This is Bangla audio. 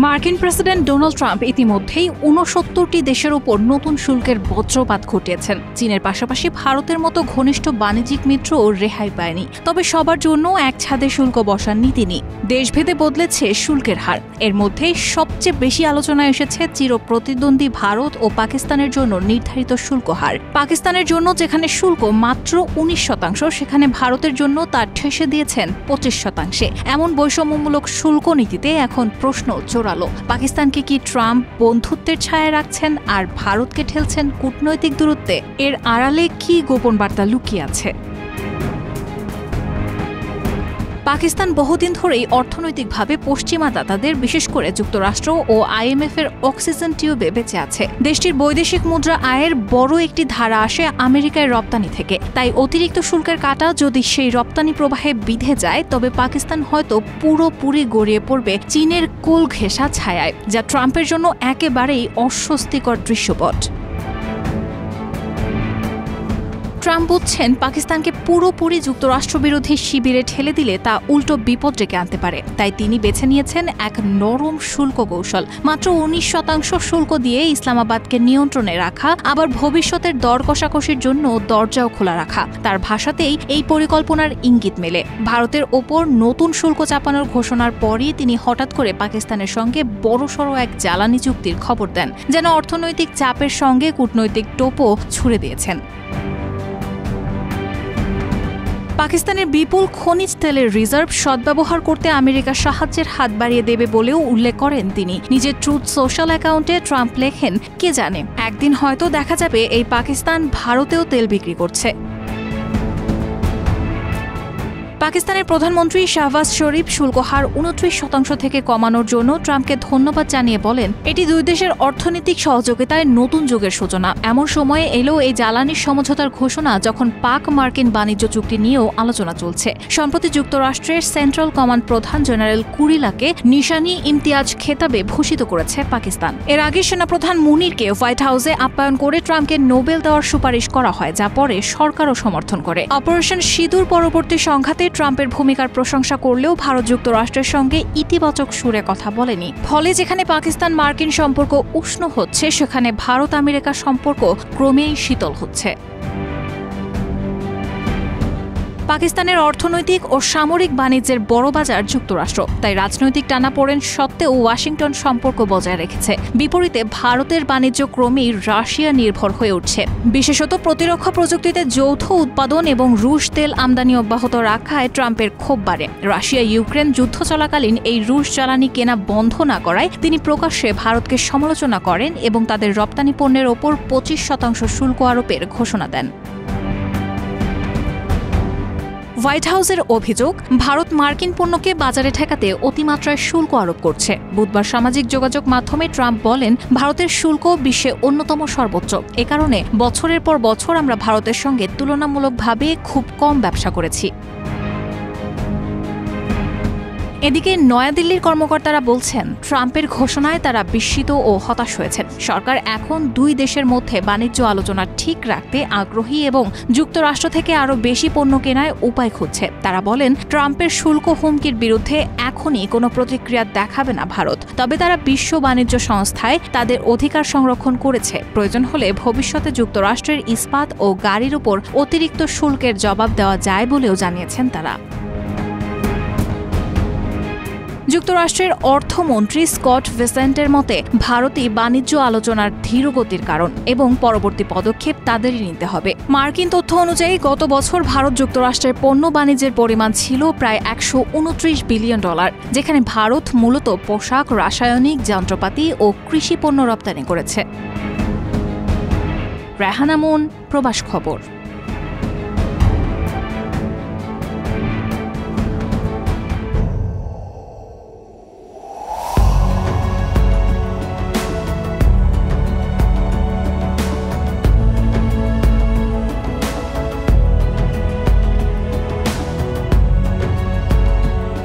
মার্কিন প্রেসিডেন্ট ডোনাল্ড ট্রাম্প ইতিমধ্যেই ৬৯টি দেশের উপর নতুন শুল্কের বজ্রপাত ঘটিয়েছেন। চীনের পাশাপাশি ভারতের মতো ঘনিষ্ঠ বাণিজ্যিক মিত্রও রেহাই পায়নি। তবে সবার জন্য এক ছাদে শুল্ক বসাননি তিনি। দেশভেদে বদলেছে শুল্কের হার। এর মধ্যে সবচেয়ে বেশি আলোচনায় এসেছে চিরপ্রতিদ্বন্দ্বী ভারত ও পাকিস্তানের জন্য নির্ধারিত শুল্ক হার। পাকিস্তানের জন্য যেখানে শুল্ক মাত্র ১৯%, সেখানে ভারতের জন্য তা ঠেসে দিয়েছেন ২৫%। এমন বৈষম্যমূলক শুল্ক নীতিতে এখন প্রশ্ন জোরালো, পাকিস্তানকে কি ট্রাম্প বন্ধুত্বের ছায়ায় রাখছেন আর ভারতকে ঠেলছেন কূটনৈতিক দূরত্বে? এর আড়ালে কি গোপন বার্তা লুকিয়ে আছে? পাকিস্তান বহুদিন ধরেই অর্থনৈতিকভাবে পশ্চিমা দাতাদের, বিশেষ করে যুক্তরাষ্ট্র ও IMF এর অক্সিজেন টিউবে বেঁচে আছে। দেশটির বৈদেশিক মুদ্রা আয়ের বড় একটি ধারা আসে আমেরিকায় রপ্তানি থেকে। তাই অতিরিক্ত শুল্কের কাঁটা যদি সেই রপ্তানি প্রবাহে বিঁধে যায়, তবে পাকিস্তান হয়তো পুরোপুরি গড়িয়ে পড়বে চীনের কোল ঘেঁষা ছায়ায়, যা ট্রাম্পের জন্য একেবারেই অস্বস্তিকর দৃশ্যপট। ট্রাম্প বুঝছেন, পাকিস্তানকে পুরোপুরি যুক্তরাষ্ট্রবিরোধী শিবিরে ঠেলে দিলে তা উল্টো বিপদ ডেকে আনতে পারে। তাই তিনি বেছে নিয়েছেন এক নরম শুল্ক কৌশল। মাত্র ১৯% শুল্ক দিয়ে ইসলামাবাদকে নিয়ন্ত্রণে রাখা, আবার ভবিষ্যতের দর কষাকষির জন্য দরজাও খোলা রাখা। তার ভাষাতেই এই পরিকল্পনার ইঙ্গিত মেলে। ভারতের ওপর নতুন শুল্ক চাপানোর ঘোষণার পরই তিনি হঠাৎ করে পাকিস্তানের সঙ্গে বড়সড় এক জ্বালানি চুক্তির খবর দেন, যেন অর্থনৈতিক চাপের সঙ্গে কূটনৈতিক টোপও ছুড়ে দিয়েছেন। পাকিস্তানের বিপুল খনিজ তেলের রিজার্ভ সদ্ব্যবহার করতে আমেরিকা সাহায্যের হাত বাড়িয়ে দেবে বলেও উল্লেখ করেন তিনি। নিজের ট্রুথ সোশ্যাল অ্যাকাউন্টে ট্রাম্প লেখেন, কে জানে, একদিন হয়তো দেখা যাবে এই পাকিস্তান ভারতেও তেল বিক্রি করছে। পাকিস্তানের প্রধানমন্ত্রী শাহবাজ শরীফ শুল্ক হার ২৯% থেকে কমানোর জন্য ট্রাম্পকে ধন্যবাদ জানিয়ে বলেন, এটি দুই দেশের অর্থনৈতিক সহযোগিতায় নতুন যুগের সূচনা। এমন সময়ে এলো এই জ্বালানির সমঝোতার ঘোষণা, যখন পাক মার্কিন বাণিজ্য চুক্তি নিয়েও আলোচনা চলছে। সম্প্রতি যুক্তরাষ্ট্রের সেন্ট্রাল কমান্ড প্রধান জেনারেল কুরিলাকে নিশানি ইমতিয়াজ খেতাবে ভূষিত করেছে পাকিস্তান। এর আগে সেনাপ্রধান মুনিরকে হোয়াইট হাউসে আপ্যায়ন করে ট্রাম্পকে নোবেল দেওয়ার সুপারিশ করা হয়, যা পরে সরকারও সমর্থন করে। অপারেশন সিঁদুর পরবর্তী সংঘাতে ট্রাম্পের ভূমিকার প্রশংসা করলেও ভারত যুক্তরাষ্ট্রের সঙ্গে ইতিবাচক সুরে কথা বলেনি। ফলে যেখানে পাকিস্তান মার্কিন সম্পর্ক উষ্ণ হচ্ছে, সেখানে ভারত আমেরিকা সম্পর্ক ক্রমেই শীতল হচ্ছে। পাকিস্তানের অর্থনৈতিক ও সামরিক বাণিজ্যের বড় বাজার যুক্তরাষ্ট্র, তাই রাজনৈতিক টানাপোড়েন সত্ত্বেও ওয়াশিংটন সম্পর্ক বজায় রেখেছে। বিপরীতে ভারতের বাণিজ্য ক্রমেই রাশিয়া নির্ভর হয়ে উঠছে। বিশেষত প্রতিরক্ষা প্রযুক্তিতে যৌথ উৎপাদন এবং রুশ তেল আমদানি অব্যাহত রাখায় ট্রাম্পের ক্ষোভ বাড়ে। রাশিয়া ইউক্রেন যুদ্ধ চলাকালীন এই রুশ জ্বালানি কেনা বন্ধ না করায় তিনি প্রকাশ্যে ভারতকে সমালোচনা করেন এবং তাদের রপ্তানি পণ্যের ওপর ২৫% শুল্ক আরোপের ঘোষণা দেন। হোয়াইট হাউসের অভিযোগ, ভারত মার্কিন পণ্যকে বাজারে ঠেকাতে অতিমাত্রায় শুল্ক আরোপ করছে। বুধবার সামাজিক যোগাযোগ মাধ্যমে ট্রাম্প বলেন, ভারতের শুল্ক বিশ্বে অন্যতম সর্বোচ্চ। এ কারণে বছরের পর বছর আমরা ভারতের সঙ্গে তুলনামূলকভাবে খুব কম ব্যবসা করেছি। এদিকে নয়াদিল্লির কর্মকর্তারা বলছেন, ট্রাম্পের ঘোষণায় তারা বিস্মিত ও হতাশ হয়েছেন। সরকার এখন দুই দেশের মধ্যে বাণিজ্য আলোচনা ঠিক রাখতে আগ্রহী এবং যুক্তরাষ্ট্র থেকে আরও বেশি পণ্য কেনায় উপায় খুঁজছে। তারা বলেন, ট্রাম্পের শুল্ক হুমকির বিরুদ্ধে এখনই কোনো প্রতিক্রিয়া দেখাবে না ভারত। তবে তারা বিশ্ব বাণিজ্য সংস্থায় তাদের অধিকার সংরক্ষণ করেছে। প্রয়োজন হলে ভবিষ্যতে যুক্তরাষ্ট্রের ইস্পাত ও গাড়ির উপর অতিরিক্ত শুল্কের জবাব দেওয়া যায় বলেও জানিয়েছেন তারা। যুক্তরাষ্ট্রের অর্থমন্ত্রী স্কট বেসেন্টের মতে, ভারতই বাণিজ্য আলোচনার ধীরগতির কারণ এবং পরবর্তী পদক্ষেপ তাদেরই নিতে হবে। মার্কিন তথ্য অনুযায়ী গত বছর ভারত যুক্তরাষ্ট্রের পণ্য বাণিজ্যের পরিমাণ ছিল প্রায় $১২৯ বিলিয়ন, যেখানে ভারত মূলত পোশাক, রাসায়নিক, যন্ত্রপাতি ও কৃষি পণ্য রপ্তানি করেছে। রেহানা মুন, প্রবাস খবর।